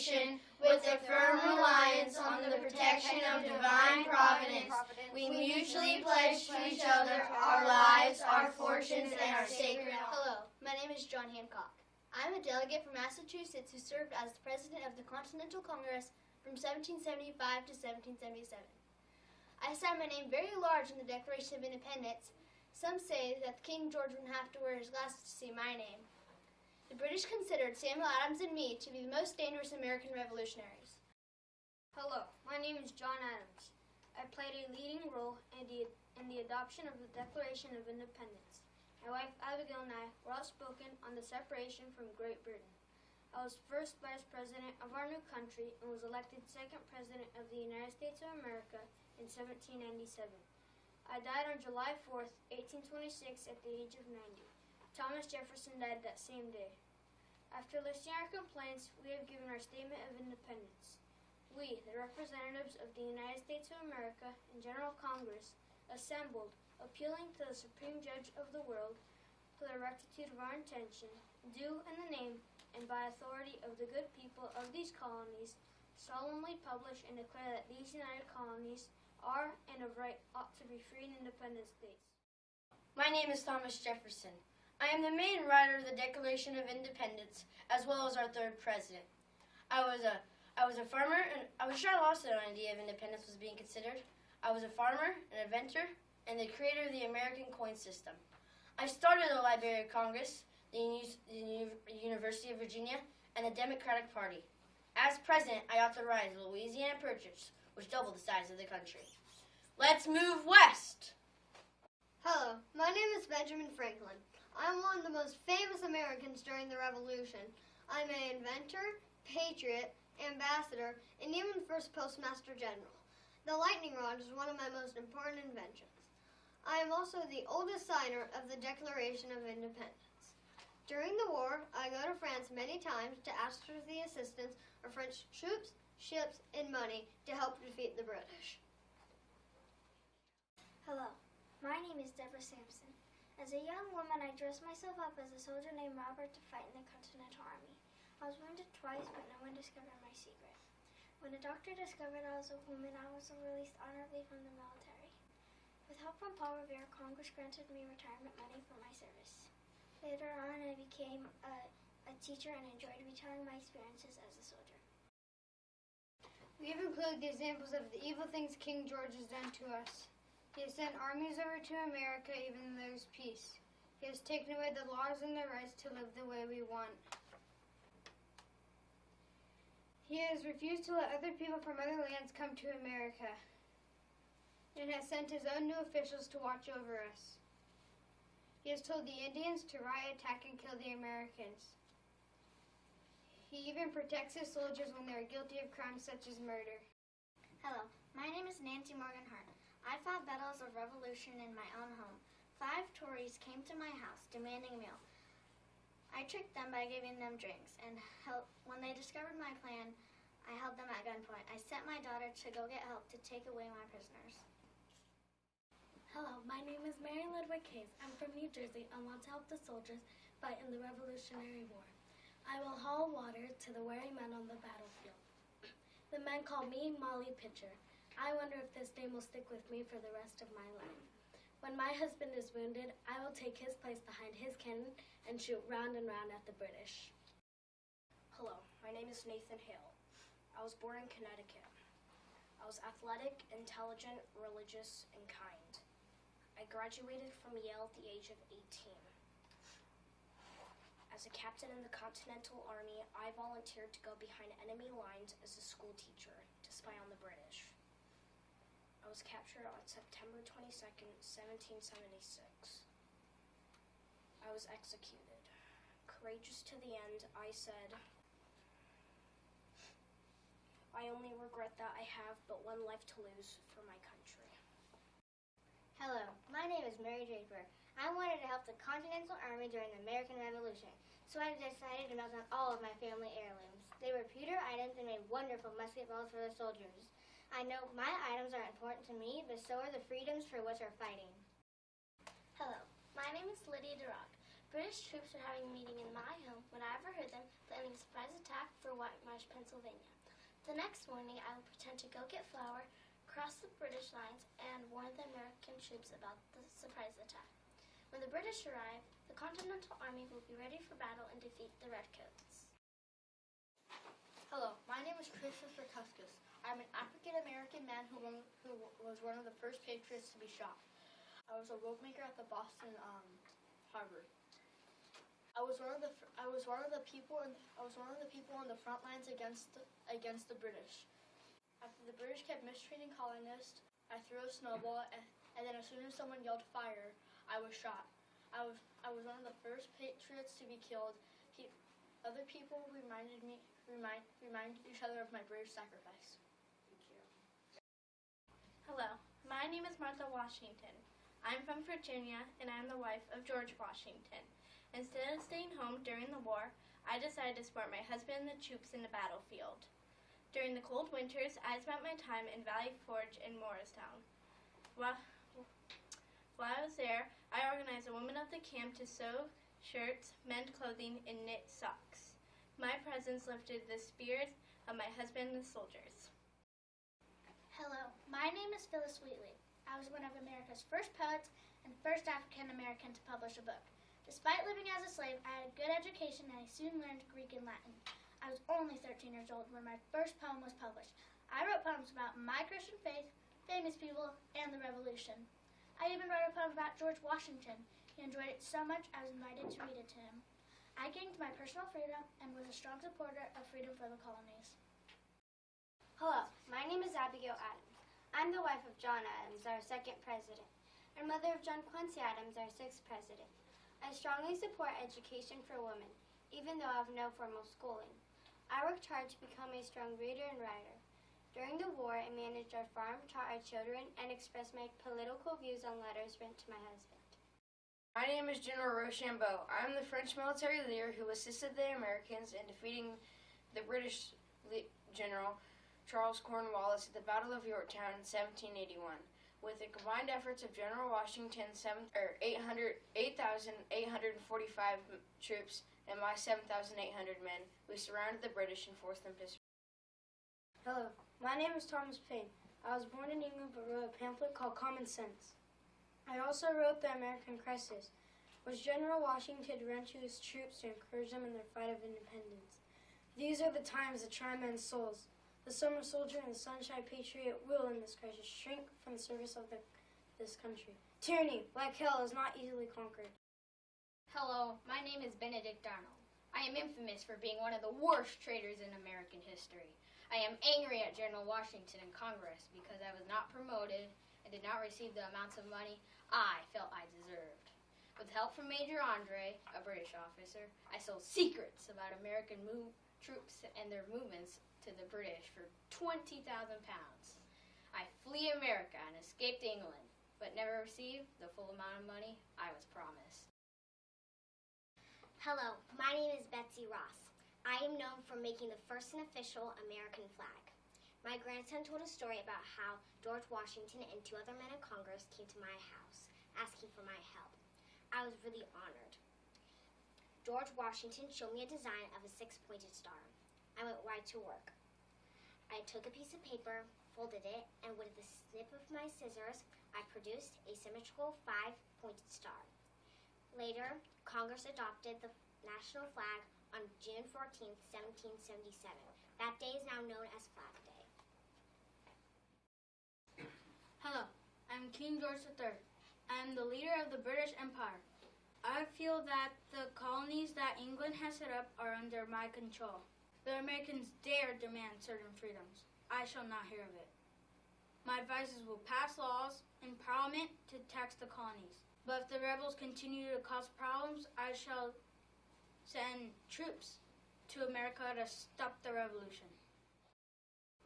nation, with a firm reliance on the protection of divine providence, we mutually pledge to each other our lives, our fortunes, and our sacred honor. Hello, my name is John Hancock. I'm a delegate from Massachusetts who served as the president of the Continental Congress from 1775 to 1777. I signed my name very large in the Declaration of Independence. Some say that King George wouldn't have to wear his glasses to see my name. The British considered Samuel Adams and me to be the most dangerous American revolutionaries. Hello, my name is John Adams. I played a leading role in the adoption of the Declaration of Independence. My wife Abigail and I were outspoken on the separation from Great Britain. I was first vice president of our new country and was elected second president of the United States of America in 1797. I died on July 4th, 1826 at the age of 90. Thomas Jefferson died that same day. After listing our complaints, we have given our Statement of Independence. We, the representatives of the United States of America and General Congress, assembled, appealing to the Supreme Judge of the world for the rectitude of our intention, do in the name and by authority of the good people of these colonies, solemnly publish and declare that these united colonies are and of right ought to be free and independent states. My name is Thomas Jefferson. I am the main writer of the Declaration of Independence, as well as our third president. I was a farmer, and I was sure I lost the idea of independence was being considered. I was a farmer, an inventor, and the creator of the American coin system. I started the Library of Congress, the University of Virginia, and the Democratic Party. As president, I authorized the Louisiana Purchase, which doubled the size of the country. Let's move west! Hello, my name is Benjamin Franklin. I'm one of the most famous Americans during the Revolution. I'm an inventor, patriot, ambassador, and even first postmaster general. The lightning rod is one of my most important inventions. I am also the oldest signer of the Declaration of Independence. During the war, I go to France many times to ask for the assistance of French troops, ships, and money to help defeat the British. Hello, my name is Deborah Sampson. As a young woman, I dressed myself up as a soldier named Robert to fight in the Continental Army. I was wounded twice, but no one discovered my secret. When a doctor discovered I was a woman, I was released honorably from the military. With help from Paul Revere, Congress granted me retirement money for my service. Later on, I became a teacher and enjoyed retelling my experiences as a soldier. We have included the examples of the evil things King George has done to us. He has sent armies over to America even though there's peace. He has taken away the laws and the rights to live the way we want. He has refused to let other people from other lands come to America, and has sent his own new officials to watch over us. He has told the Indians to riot, attack, and kill the Americans. He even protects his soldiers when they are guilty of crimes such as murder. Hello, my name is Nancy Morgan Hart. I fought battles of revolution in my own home. 5 Tories came to my house demanding a meal. I tricked them by giving them drinks, and when they discovered my plan, I held them at gunpoint. I sent my daughter to go get help to take away my prisoners. Hello, my name is Mary Ludwig Hayes. I'm from New Jersey and want to help the soldiers fight in the Revolutionary War. I will haul water to the weary men on the battlefield. The men call me Molly Pitcher. I wonder if this name will stick with me for the rest of my life. When my husband is wounded, I will take his place behind his cannon and shoot round and round at the British. Hello, my name is Nathan Hale. I was born in Connecticut. I was athletic, intelligent, religious, and kind. I graduated from Yale at the age of 18. As a captain in the Continental Army, I volunteered to go behind enemy lines as a school teacher to spy on the British. I was captured on September 22nd, 1776. I was executed. Courageous to the end, I said, I only regret that I have but one life to lose for my country. Hello, my name is Mary Draper. I wanted to help the Continental Army during the American Revolution, so I decided to melt down all of my family heirlooms. They were pewter items and made wonderful musket balls for the soldiers. I know my items are important to me, but so are the freedoms for which we're fighting. Hello, my name is Lydia Rock. British troops were having a meeting in my home when I overheard them planning a surprise attack for White Marsh, Pennsylvania. The next morning, I would pretend to go get flour, cross the British lines, and warn the American troops about the surprise attack. When the British arrive, the Continental Army will be ready for battle and defeat the Redcoats. Hello, my name is Christopher Custis. I'm an African-American man who was one of the first patriots to be shot. I was a rope maker at the Boston Harbor. I was one of the people on the front lines against the British. After the British kept mistreating colonists, I threw a snowball, and then as soon as someone yelled fire, I was shot. I was one of the first patriots to be killed. Other people reminded each other of my brave sacrifice. Thank you. Hello, my name is Martha Washington. I'm from Virginia, and I'm the wife of George Washington. Instead of staying home during the war, I decided to support my husband and the troops in the battlefield. During the cold winters, I spent my time in Valley Forge in Morristown. While I was there, I organized the women of the camp to sew shirts, mend clothing, and knit socks. My presence lifted the spirits of my husband and the soldiers. Hello, my name is Phyllis Wheatley. I was one of America's first poets and first African American to publish a book. Despite living as a slave, I had a good education and I soon learned Greek and Latin. I was only 13 years old when my first poem was published. I wrote poems about my Christian faith, famous people, and the Revolution. I even wrote a poem about George Washington. He enjoyed it so much I was invited to read it to him. I gained my personal freedom and was a strong supporter of freedom for the colonies. Hello, my name is Abigail Adams. I'm the wife of John Adams, our second president, and mother of John Quincy Adams, our sixth president. I strongly support education for women, even though I have no formal schooling. I worked hard to become a strong reader and writer. During the war, I managed our farm, taught our children, and expressed my political views on letters written to my husband. My name is General Rochambeau. I am the French military leader who assisted the Americans in defeating the British General Charles Cornwallis at the Battle of Yorktown in 1781. With the combined efforts of General Washington's 8,845 troops and my 7,800 men, we surrounded the British and forced them to surrender. Hello, my name is Thomas Paine. I was born in England but wrote a pamphlet called Common Sense. I also wrote The American Crisis, which General Washington ran to his troops to encourage them in their fight of independence. These are the times that try men's souls. The summer soldier and the sunshine patriot will, in this crisis, shrink from the service of this country. Tyranny, like hell, is not easily conquered. Hello, my name is Benedict Donald. I am infamous for being one of the worst traitors in American history. I am angry at General Washington and Congress because I was not promoted and did not receive the amounts of money I felt I deserved. With help from Major Andre, a British officer, I sold secrets about American troops and their movements to the British for 20,000 pounds. I flee America and escaped England, but never received the full amount of money I was promised. Hello, my name is Betsy Ross. I am known for making the first and official American flag. My grandson told a story about how George Washington and two other men in Congress came to my house asking for my help. I was really honored. George Washington showed me a design of a six-pointed star. I went right to work. I took a piece of paper, folded it, and with the snip of my scissors, I produced a symmetrical five-pointed star. Later, Congress adopted the national flag on June 14, 1777. That day is now known as Flag Day. Hello, I'm King George III. I am the leader of the British Empire. I feel that the colonies that England has set up are under my control. The Americans dare demand certain freedoms. I shall not hear of it. My advisors will pass laws in Parliament to tax the colonies. But if the rebels continue to cause problems, I shall send troops to America to stop the revolution.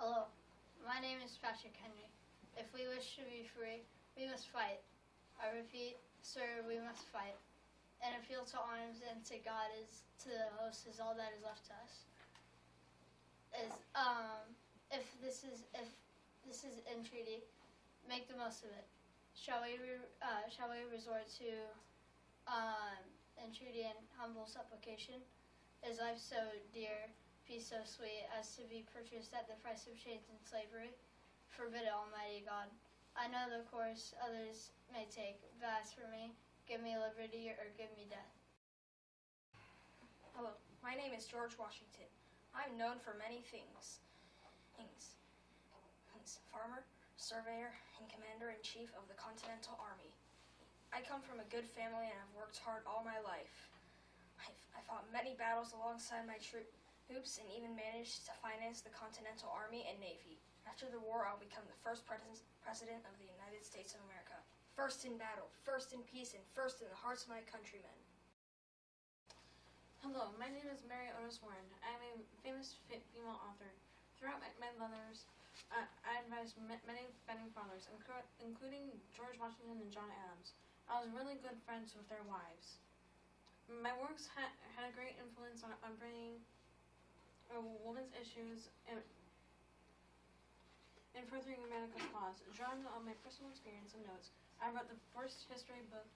Hello, my name is Patrick Henry. If we wish to be free, we must fight. I repeat, sir, we must fight. An appeal to arms and to God to the host is all that is left to us. If this is entreaty, make the most of it. Shall we resort to entreaty and humble supplication. Is life so dear, peace so sweet, as to be purchased at the price of chains and slavery? Forbid it, Almighty God. I know the course others may take, but as for me, give me liberty or give me death. Hello, my name is George Washington. I'm known for many things. Farmer, surveyor, and commander-in-chief of the Continental Army. I come from a good family and I've worked hard all my life. I fought many battles alongside my troops and even managed to finance the Continental Army and Navy. After the war, I'll become the first president of the United States of America. First in battle, first in peace, and first in the hearts of my countrymen. Hello, my name is Mary Otis Warren. I'm a famous female author. Throughout my letters, I advised many founding fathers, including George Washington and John Adams. I was really good friends with their wives. My works had a great influence on bringing women's issues and furthering America's cause. Drawing on my personal experience and notes, I wrote the first history book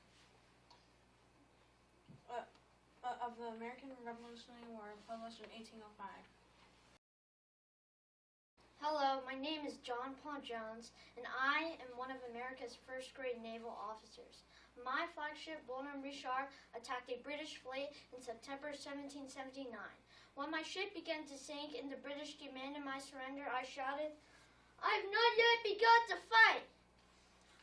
of the American Revolutionary War, published in 1805. Hello, my name is John Paul Jones, and I am one of America's first grade naval officers. My flagship, Bonhomme Richard, attacked a British fleet in September 1779. When my ship began to sink and the British demanded my surrender, I shouted, "I've not yet begun to fight!"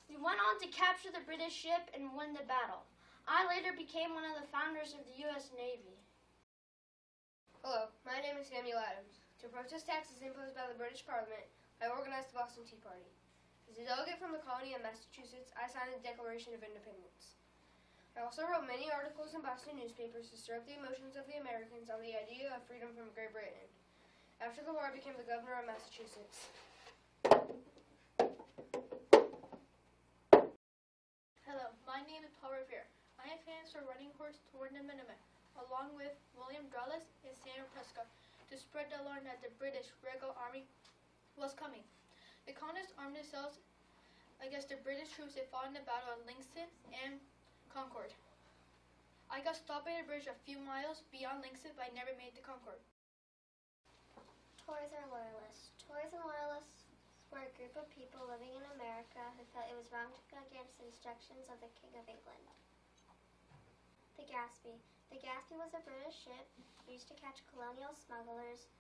We went on to capture the British ship and win the battle. I later became one of the founders of the U.S. Navy. Hello, my name is Samuel Adams. To protest taxes imposed by the British Parliament, I organized the Boston Tea Party. As a delegate from the colony of Massachusetts, I signed the Declaration of Independence. I also wrote many articles in Boston newspapers to stir up the emotions of the Americans on the idea of freedom from Great Britain. After the war, I became the governor of Massachusetts. Hello, my name is Paul Revere. I am famous for running horse toward the Minutemen, along with William Dulles and Samuel Prescott, to spread the alarm that the British regular army was coming. The colonists armed themselves against the British troops that fought in the Battle of Lexington and Concord. I got stopped by the British a few miles beyond Lexington, but I never made it to Concord. Tories are loyalists. Tories and loyalists were a group of people living in America who felt it was wrong to go against the instructions of the King of England. The Gaspee. The Gaspee was a British ship used to catch colonial smugglers.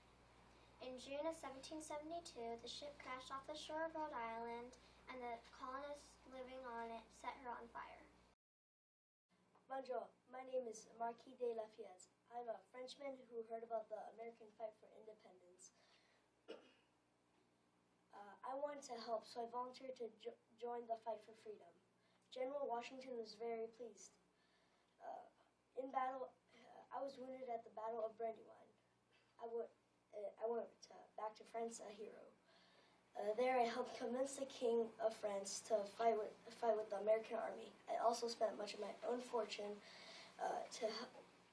In June of 1772, the ship crashed off the shore of Rhode Island, and the colonists living on it set her on fire. Bonjour, my name is Marquis de Lafayette. I'm a Frenchman who heard about the American fight for independence. I wanted to help, so I volunteered to join the fight for freedom. General Washington was very pleased. In battle, I was wounded at the Battle of Brandywine. I went back to France a hero. There, I helped convince the King of France to fight with the American army. I also spent much of my own fortune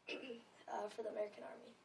for the American army.